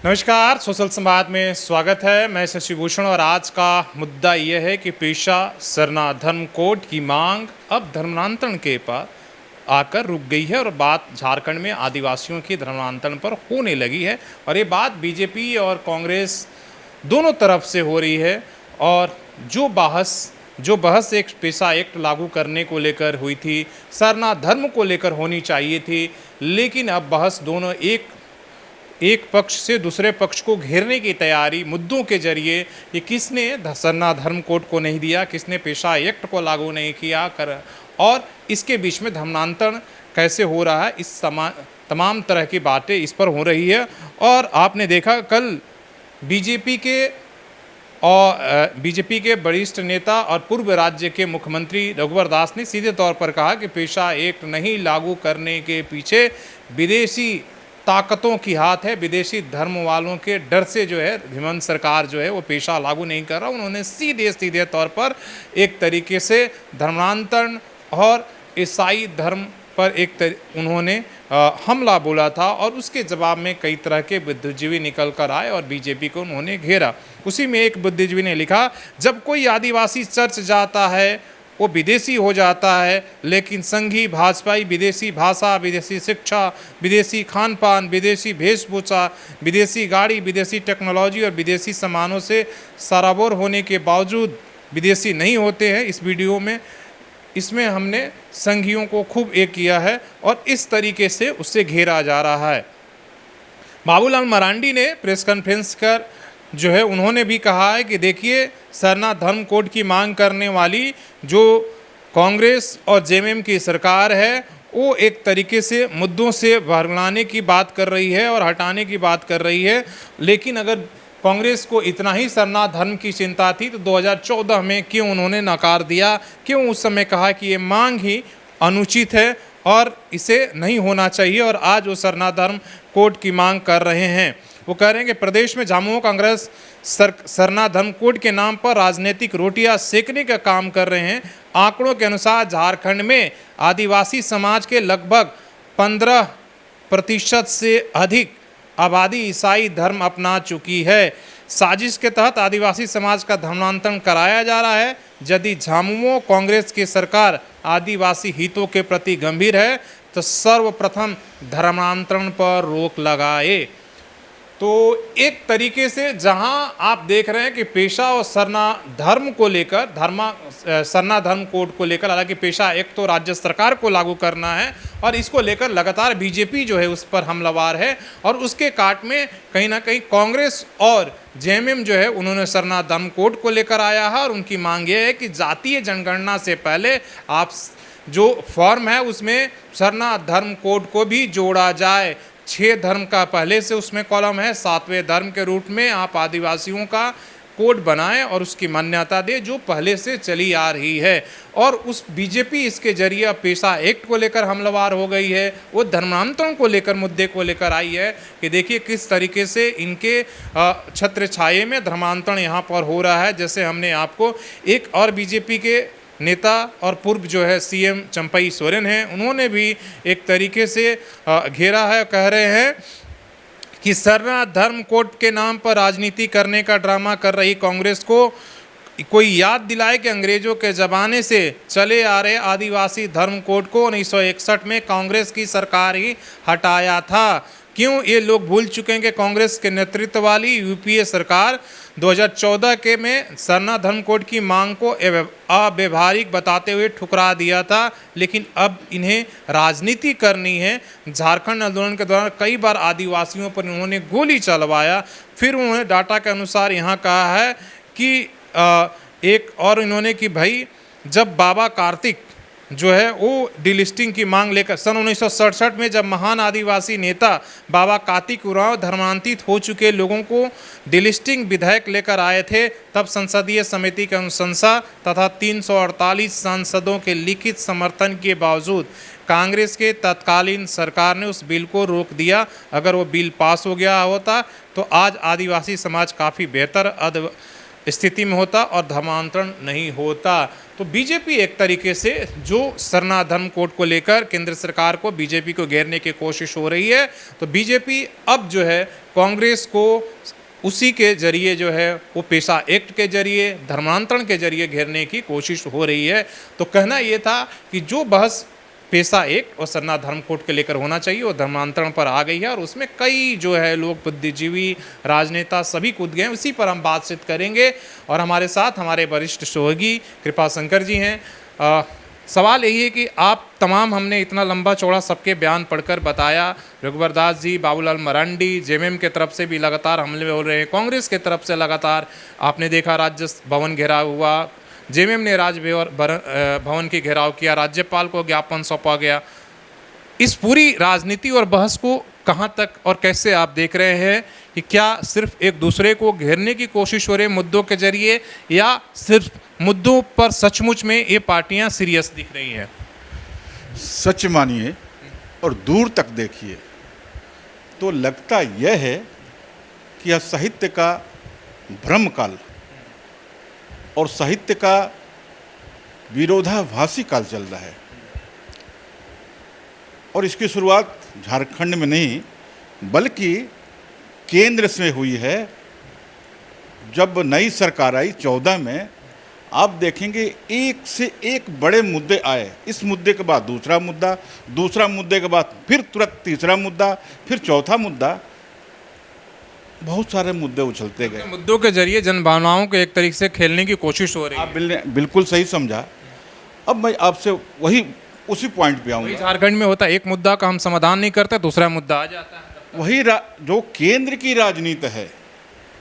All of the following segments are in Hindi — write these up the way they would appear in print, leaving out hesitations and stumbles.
नमस्कार, सोशल संवाद में स्वागत है। मैं शशिभूषण और आज का मुद्दा यह है कि पेशा सरना धर्म कोड की मांग अब धर्मांतरण के पर आकर रुक गई है और बात झारखंड में आदिवासियों की धर्मांतरण पर होने लगी है। और ये बात बीजेपी और कांग्रेस दोनों तरफ से हो रही है। और जो बहस एक पेशा एक्ट लागू करने को लेकर हुई थी, सरना धर्म को लेकर होनी चाहिए थी, लेकिन अब बहस दोनों एक पक्ष से दूसरे पक्ष को घेरने की तैयारी मुद्दों के जरिए, ये किसने सरना धर्म कोड को नहीं दिया, किसने पेशा एक्ट को लागू नहीं किया और इसके बीच में धर्मांतरण कैसे हो रहा है, इस तमाम तरह की बातें इस पर हो रही है। और आपने देखा कल बीजेपी के वरिष्ठ नेता और पूर्व राज्य के मुख्यमंत्री रघुवर दास ने सीधे तौर पर कहा कि पेशा एक्ट नहीं लागू करने के पीछे विदेशी ताकतों की हाथ है, विदेशी धर्म वालों के डर से जो है हेमंत सरकार जो है वो पेशा लागू नहीं कर रहा। उन्होंने सीधे तौर पर एक तरीके से धर्मांतरण और ईसाई धर्म पर उन्होंने हमला बोला था और उसके जवाब में कई तरह के बुद्धिजीवी निकल कर आए और बीजेपी को उन्होंने घेरा। उसी में एक बुद्धिजीवी ने लिखा, जब कोई आदिवासी चर्च जाता है वो विदेशी हो जाता है, लेकिन संघी भाजपाई विदेशी भाषा, विदेशी शिक्षा, विदेशी खान पान, विदेशी वेशभूषा, विदेशी गाड़ी, विदेशी टेक्नोलॉजी और विदेशी सामानों से सराबोर होने के बावजूद विदेशी नहीं होते हैं। इस वीडियो में इसमें हमने संघियों को खूब एक किया है और इस तरीके से उससे घेरा जा रहा है। बाबूलाल मरांडी ने प्रेस कॉन्फ्रेंस कर जो है उन्होंने भी कहा है कि देखिए, सरना धर्म कोड की मांग करने वाली जो कांग्रेस और जेएमएम की सरकार है वो एक तरीके से मुद्दों से भरमाने की बात कर रही है और हटाने की बात कर रही है। लेकिन अगर कांग्रेस को इतना ही सरना धर्म की चिंता थी तो 2014 में क्यों उन्होंने नकार दिया, क्यों उस समय कहा कि ये मांग ही अनुचित है और इसे नहीं होना चाहिए, और आज वो सरना धर्म कोड की मांग कर रहे हैं। वो कह रहे हैं कि प्रदेश में झामुमो कांग्रेस सरना धर्म कोड के नाम पर राजनीतिक रोटियां सेकने का काम कर रहे हैं। आंकड़ों के अनुसार झारखंड में आदिवासी समाज के लगभग 15% से अधिक आबादी ईसाई धर्म अपना चुकी है। साजिश के तहत आदिवासी समाज का धर्मांतरण कराया जा रहा है। यदि झामुमो कांग्रेस की सरकार आदिवासी हितों के प्रति गंभीर है तो सर्वप्रथम धर्मांतरण पर रोक लगाए। तो एक तरीके से जहां आप देख रहे हैं कि पेशा और सरना धर्म को लेकर सरना धर्म कोड को लेकर, हालांकि पेशा एक तो राज्य सरकार को लागू करना है और इसको लेकर लगातार बीजेपी जो है उस पर हमलावर है और उसके काट में कहीं ना कहीं कांग्रेस और जेएमएम जो है उन्होंने सरना धर्म कोड को लेकर आया है। और उनकी मांग ये है कि जातीय जनगणना से पहले आप जो फॉर्म है उसमें सरना धर्म कोड को भी जोड़ा जाए। 6 धर्म का पहले से उसमें कॉलम है, 7वें धर्म के रूप में आप आदिवासियों का कोड बनाएं और उसकी मान्यता दे जो पहले से चली आ रही है। और उस बीजेपी इसके जरिए पेशा एक्ट को लेकर हमलावर हो गई है, वो धर्मांतरण को लेकर मुद्दे को लेकर आई है कि देखिए किस तरीके से इनके छत्र छाये में धर्मांतरण यहाँ पर हो रहा है। जैसे हमने आपको एक और बीजेपी के नेता और पूर्व जो है सीएम चंपई सोरेन हैं, उन्होंने भी एक तरीके से घेरा है। कह रहे हैं कि सरना धर्म कोड के नाम पर राजनीति करने का ड्रामा कर रही कांग्रेस को कोई याद दिलाए कि अंग्रेजों के ज़माने से चले आ रहे आदिवासी धर्म कोड को 1961 में कांग्रेस की सरकार ही हटाया था। क्यों ये लोग भूल चुके हैं कि कांग्रेस के नेतृत्व वाली यूपीए सरकार 2014 के में सरना धर्म कोड की मांग को अव्यवहारिक बताते हुए ठुकरा दिया था, लेकिन अब इन्हें राजनीति करनी है। झारखंड आंदोलन के दौरान कई बार आदिवासियों पर उन्होंने गोली चलवाया। फिर उन्होंने डाटा के अनुसार यहाँ कहा है कि एक और इन्होंने कि भाई जब बाबा कार्तिक जो है वो डिलिस्टिंग की मांग लेकर सन 1967 में जब महान आदिवासी नेता बाबा कार्तिक उरांव धर्मांतरित हो चुके लोगों को डिलिस्टिंग विधेयक लेकर आए थे, तब संसदीय समिति की अनुशंसा तथा 348 सांसदों के लिखित समर्थन के बावजूद कांग्रेस के तत्कालीन सरकार ने उस बिल को रोक दिया। अगर वो बिल पास हो गया होता तो आज आदिवासी समाज काफ़ी बेहतर स्थिति में होता और धर्मांतरण नहीं होता। तो बीजेपी एक तरीके से जो सरना धर्म कोड को लेकर केंद्र सरकार को बीजेपी को घेरने की कोशिश हो रही है, तो बीजेपी अब जो है कांग्रेस को उसी के जरिए जो है वो पेशा एक्ट के जरिए, धर्मांतरण के जरिए घेरने की कोशिश हो रही है। तो कहना ये था कि जो बहस पेशा एक्ट और सरना धर्म कोड के लेकर होना चाहिए वो धर्मांतरण पर आ गई है, और उसमें कई जो है लोग, बुद्धिजीवी, राजनेता सभी कूद गए। उसी पर हम बातचीत करेंगे और हमारे साथ हमारे वरिष्ठ सहयोगी कृपाशंकर जी हैं। सवाल यही है कि आप तमाम, हमने इतना लंबा चौड़ा सबके बयान पढ़कर बताया, रघुवर दास जी, बाबूलाल मरांडी, जेएमएम के तरफ से भी लगातार हमले हो रहे हैं, कांग्रेस के तरफ से लगातार आपने देखा राज्य भवन घेराव हुआ, जेएमएम ने भवन की घेराव किया, राज्यपाल को ज्ञापन सौंपा गया। इस पूरी राजनीति और बहस को कहाँ तक और कैसे आप देख रहे हैं कि क्या सिर्फ एक दूसरे को घेरने की कोशिश हो रही है मुद्दों के जरिए, या सिर्फ मुद्दों पर सचमुच में ये पार्टियां सीरियस दिख रही हैं? सच मानिए और दूर तक देखिए तो लगता यह है कि यह साहित्य का भ्रम काल और साहित्य का विरोधाभासी काल चल रहा है। और इसकी शुरुआत झारखंड में नहीं बल्कि केंद्र से हुई है। जब नई सरकार आई 14 में, आप देखेंगे एक से एक बड़े मुद्दे आए। इस मुद्दे के बाद दूसरा मुद्दे के बाद फिर तुरंत तीसरा मुद्दा, फिर चौथा मुद्दा, बहुत सारे मुद्दे उछलते गए। मुद्दों के जरिए जनभावनाओं को एक तरीके से खेलने की कोशिश हो रही है। आप बिल्कुल सही समझा। अब मैं आपसे उसी पॉइंट पे आऊँगा। झारखंड में होता है, एक मुद्दा का हम समाधान नहीं करते, दूसरा मुद्दा आ जाता है। वही जो केंद्र की राजनीति है,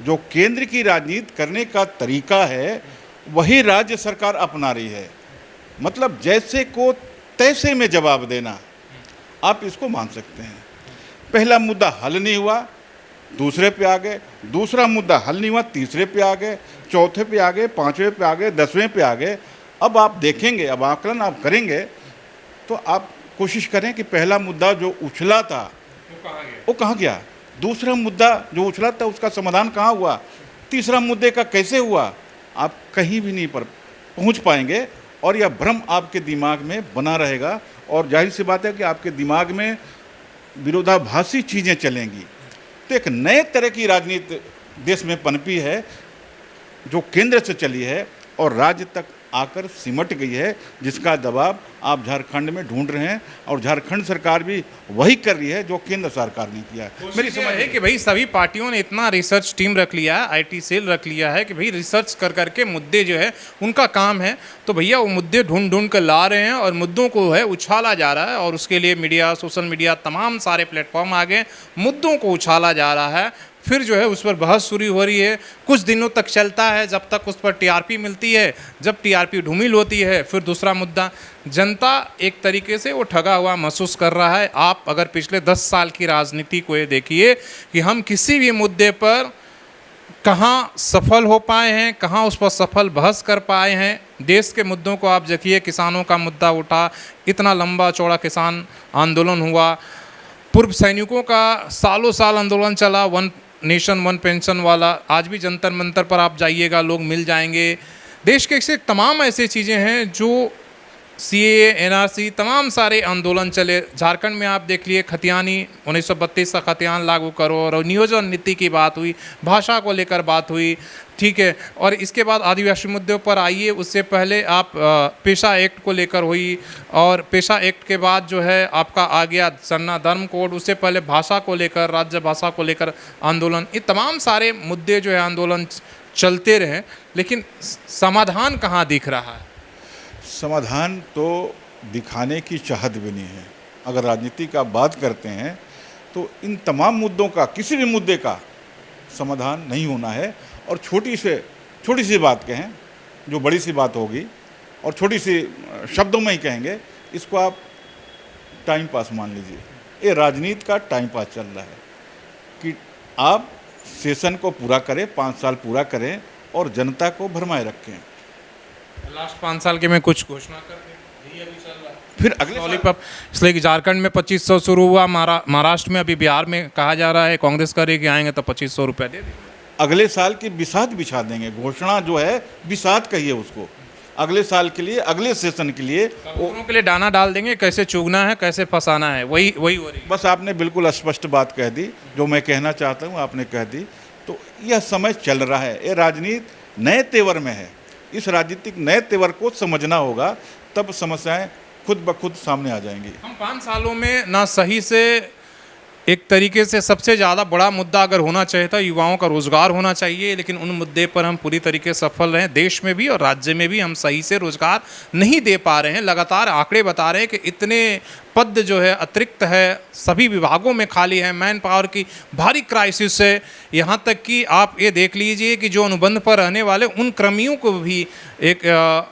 जो केंद्र की राजनीति करने का तरीका है, वही राज्य सरकार अपना रही है। मतलब जैसे को तैसे में जवाब देना, आप इसको मान सकते हैं। पहला मुद्दा हल नहीं हुआ, दूसरे पे आ गए, दूसरा मुद्दा हल नहीं हुआ, तीसरे पे आ गए, चौथे पे आ गए, पांचवें पे आ गए, 10वें पे आ गए। अब आप देखेंगे, अब आकलन आप करेंगे तो आप कोशिश करें कि पहला मुद्दा जो उछला था वो कहाँ गया, दूसरा मुद्दा जो उछला था उसका समाधान कहाँ हुआ, तीसरा मुद्दे का कैसे हुआ, आप कहीं भी नहीं पर पहुँच पाएंगे। और यह भ्रम आपके दिमाग में बना रहेगा और जाहिर सी बात है कि आपके दिमाग में विरोधाभासी चीज़ें चलेंगी। तो एक नए तरह की राजनीति देश में पनपी है जो केंद्र से चली है और राज्य तक आकर सिमट गई है, जिसका दबाव आप झारखंड में ढूंढ रहे हैं। और झारखंड सरकार भी वही कर रही है जो केंद्र सरकार ने किया है। मेरी समझ है कि भाई सभी पार्टियों ने इतना रिसर्च टीम रख लिया है, आईटी सेल रख लिया है कि भाई रिसर्च कर करके मुद्दे जो है उनका काम है। तो भैया वो मुद्दे ढूंढ ढूंढ कर ला रहे हैं और मुद्दों को है उछाला जा रहा है, और उसके लिए मीडिया, सोशल मीडिया, तमाम सारे प्लेटफॉर्म आ गए, मुद्दों को उछाला जा रहा है। फिर जो है उस पर बहस शुरू हो रही है, कुछ दिनों तक चलता है जब तक उस पर टीआरपी मिलती है। जब टीआरपी ढूमिल होती है फिर दूसरा मुद्दा। जनता एक तरीके से वो ठगा हुआ महसूस कर रहा है। आप अगर पिछले 10 साल की राजनीति को ये देखिए कि हम किसी भी मुद्दे पर कहाँ सफल हो पाए हैं, कहाँ उस पर सफल बहस कर पाए हैं। देश के मुद्दों को आप देखिए, किसानों का मुद्दा उठा, इतना लंबा चौड़ा किसान आंदोलन हुआ, पूर्व सैनिकों का सालों साल आंदोलन चला, वन नेशन वन पेंशन वाला, आज भी जंतर मंतर पर आप जाइएगा लोग मिल जाएंगे। देश के ऐसे तमाम ऐसी चीज़ें हैं जो सीएए, एनआरसी, तमाम सारे आंदोलन चले। झारखंड में आप देख लिए खतियानी 1932 का खतियान लागू करो, और नियोजन नीति की बात हुई, भाषा को लेकर बात हुई, ठीक है। और इसके बाद आदिवासी मुद्दों पर आइए, उससे पहले आप पेशा एक्ट को लेकर हुई, और पेशा एक्ट के बाद जो है आपका आ गया सरना धर्म कोड, उससे पहले भाषा को लेकर, राज्य भाषा को लेकर आंदोलन। ये तमाम सारे मुद्दे जो है आंदोलन चलते रहे, लेकिन समाधान कहाँ दिख रहा है? समाधान तो दिखाने की चाहत भी नहीं है। अगर राजनीति का बात करते हैं तो इन तमाम मुद्दों का, किसी भी मुद्दे का समाधान नहीं होना है। और छोटी सी बात कहें जो बड़ी सी बात होगी, और छोटी सी शब्दों में ही कहेंगे, इसको आप टाइम पास मान लीजिए। ये राजनीति का टाइम पास चल रहा है कि आप सेशन को पूरा करें, 5 साल पूरा करें और जनता को भरमाए रखें। लास्ट 5 साल के में कुछ घोषणा कर दें, यही अभी चल रहा है। फिर अगले लॉलीपॉप, इसलिए कि झारखंड में 2500 शुरू हुआ, महाराष्ट्र में, अभी बिहार में कहा जा रहा है कांग्रेस करेगी, आएंगे तो 2500 रुपये दे देंगे। अगले साल की बिसात बिछा देंगे। घोषणा जो है बिसात कहिए उसको, अगले साल के लिए, अगले सेशन के लिए कबूतरों के लिए दाना डाल देंगे, कैसे चुगना है, कैसे फंसाना है, वही वही हो रही है। बस आपने बिल्कुल स्पष्ट बात कह दी, जो मैं कहना चाहता हूँ आपने कह दी। तो यह समय चल रहा है, ये राजनीति नए तेवर में है। इस राजनीतिक नए तेवर को समझना होगा, तब समस्याएं खुद ब खुद सामने आ जाएंगी। हम 5 सालों में ना सही से एक तरीके से सबसे ज़्यादा बड़ा मुद्दा अगर होना चाहिए था युवाओं का रोज़गार होना चाहिए, लेकिन उन मुद्दे पर हम पूरी तरीके से सफल रहे हैं। देश में भी और राज्य में भी हम सही से रोज़गार नहीं दे पा रहे हैं। लगातार आंकड़े बता रहे हैं कि इतने पद जो है अतिरिक्त है, सभी विभागों में खाली है, मैन पावर की भारी क्राइसिस है। यहाँ तक कि आप ये देख लीजिए कि जो अनुबंध पर रहने वाले उन कर्मियों को भी एक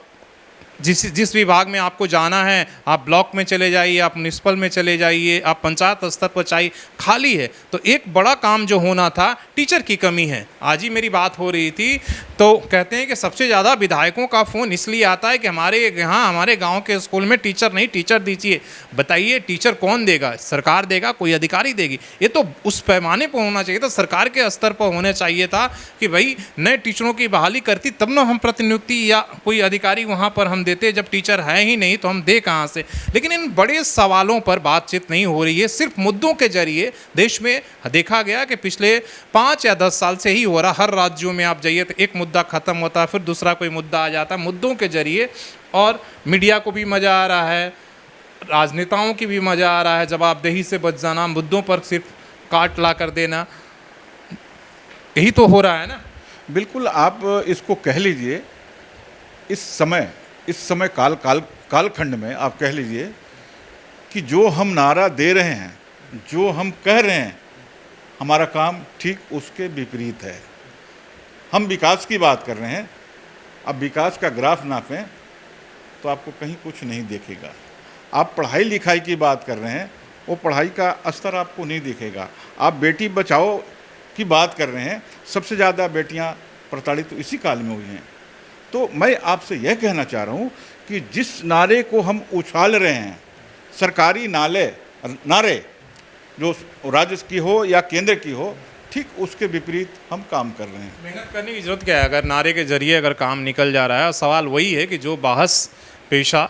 जिस विभाग में आपको जाना है, आप ब्लॉक में चले जाइए, आप म्यूनिसिपल में चले जाइए, आप पंचायत स्तर पर चाहिए, खाली है। तो एक बड़ा काम जो होना था, टीचर की कमी है। आज ही मेरी बात हो रही थी, तो कहते हैं कि सबसे ज़्यादा विधायकों का फ़ोन इसलिए आता है कि हमारे यहाँ हमारे गांव के स्कूल में टीचर नहीं, टीचर दीजिए। बताइए टीचर कौन देगा? सरकार देगा, कोई अधिकारी देगी? ये तो उस पैमाने पर होना चाहिए था, सरकार के स्तर पर होना चाहिए था कि भाई नए टीचरों की बहाली करती तब ना हम प्रतिनियुक्ति या कोई अधिकारी वहाँ पर हम देते। जब टीचर है ही नहीं तो हम दे कहाँ से? लेकिन इन बड़े सवालों पर बातचीत नहीं हो रही है। सिर्फ मुद्दों के जरिए देश में देखा गया कि पिछले 5 या 10 साल से ही हो रहा। हर राज्यों में आप जाइए तो एक मुद्दा खत्म होता है, फिर दूसरा कोई मुद्दा आ जाता है। मुद्दों के जरिए, और मीडिया को भी मज़ा आ रहा है, राजनेताओं की भी मज़ा आ रहा है, जवाबदेही से बच जाना, मुद्दों पर सिर्फ काट ला कर देना, यही तो हो रहा है ना। बिल्कुल, आप इसको कह लीजिए, इस समय कालखंड में आप कह लीजिए कि जो हम नारा दे रहे हैं, जो हम कह रहे हैं, हमारा काम ठीक उसके विपरीत है। हम विकास की बात कर रहे हैं, अब विकास का ग्राफ नापें तो आपको कहीं कुछ नहीं दिखेगा। आप पढ़ाई लिखाई की बात कर रहे हैं, वो पढ़ाई का स्तर आपको नहीं दिखेगा। आप बेटी बचाओ की बात कर रहे हैं, सबसे ज़्यादा बेटियां प्रताड़ित तो इसी काल में हुई हैं। तो मैं आपसे यह कहना चाह रहा हूँ कि जिस नारे को हम उछाल रहे हैं, सरकारी नारे जो राज्य की हो या केंद्र की हो, ठीक उसके विपरीत हम काम कर रहे हैं। मेहनत करने की जरूरत क्या है? अगर नारे के जरिए अगर काम निकल जा रहा है, सवाल वही है कि जो बहस पेशा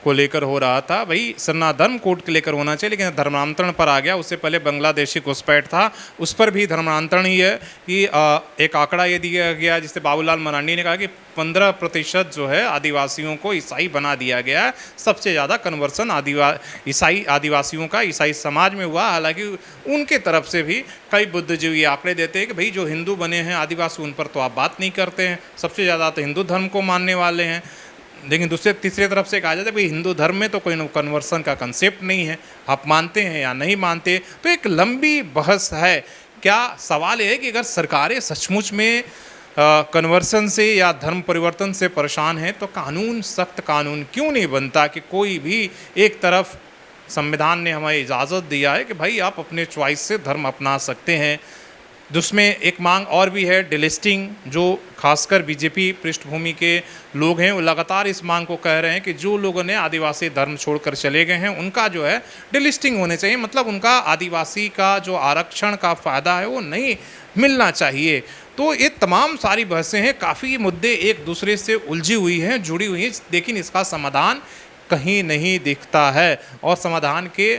को लेकर हो रहा था, वही सरना धर्म कोड के लेकर होना चाहिए, लेकिन धर्मांतरण पर आ गया। उससे पहले बांग्लादेशी घुसपैठ था, उस पर भी धर्मांतरण ही है कि एक आंकड़ा ये दिया गया जिससे बाबूलाल मरांडी ने कहा कि 15% जो है आदिवासियों को ईसाई बना दिया गया है। सबसे ज़्यादा कन्वर्सन आदिवासियों का ईसाई समाज में हुआ। हालांकि उनके तरफ से भी कई बुद्धिजीवी आंकड़े देते हैं कि भाई जो हिंदू बने हैं आदिवासी, उन पर तो आप बात नहीं करते हैं, सबसे ज़्यादा तो हिंदू धर्म को मानने वाले हैं। लेकिन दूसरे तीसरे तरफ से कहा जाता है भाई हिंदू धर्म में तो कोई कन्वर्सन का कंसेप्ट नहीं है, आप मानते हैं या नहीं मानते। तो एक लंबी बहस है। क्या सवाल है कि अगर सरकारें सचमुच में कन्वर्सन से या धर्म परिवर्तन से परेशान हैं, तो कानून, सख्त कानून क्यों नहीं बनता कि कोई भी एक तरफ संविधान ने हमें इजाज़त दिया है कि भाई आप अपने चॉइस से धर्म अपना सकते हैं। जिसमें एक मांग और भी है, डिलिस्टिंग, जो खासकर बीजेपी पृष्ठभूमि के लोग हैं वो लगातार इस मांग को कह रहे हैं कि जो लोगों ने आदिवासी धर्म छोड़कर चले गए हैं उनका जो है डिलिस्टिंग होने चाहिए, मतलब उनका आदिवासी का जो आरक्षण का फ़ायदा है वो नहीं मिलना चाहिए। तो ये तमाम सारी बहसें हैं, काफ़ी मुद्दे एक दूसरे से उलझी हुई हैं, जुड़ी हुई हैं, लेकिन इसका समाधान कहीं नहीं दिखता है। और समाधान के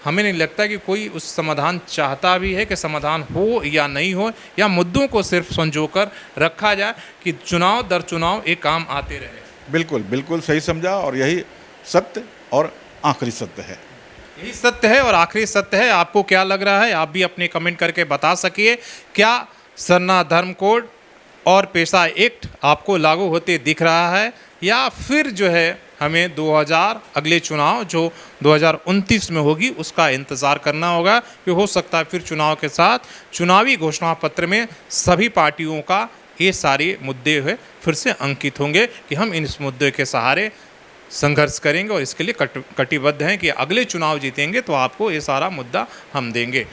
हमें नहीं लगता कि कोई उस समाधान चाहता भी है कि समाधान हो या नहीं हो, या मुद्दों को सिर्फ संजोकर रखा जाए कि चुनाव दर चुनाव एक काम आते रहे। बिल्कुल बिल्कुल सही समझा, और यही सत्य और आखिरी सत्य है। यही सत्य है और आखिरी सत्य है। आपको क्या लग रहा है? आप भी अपने कमेंट करके बता सकिए। क्या सरना धर्म कोड और पेशा एक्ट आपको लागू होते दिख रहा है, या फिर जो है हमें अगले चुनाव जो 2029 में होगी उसका इंतज़ार करना होगा? कि हो सकता है फिर चुनाव के साथ चुनावी घोषणा पत्र में सभी पार्टियों का ये सारे मुद्दे हुए फिर से अंकित होंगे कि हम इस मुद्दे के सहारे संघर्ष करेंगे और इसके लिए कटिबद्ध हैं कि अगले चुनाव जीतेंगे तो आपको ये सारा मुद्दा हम देंगे।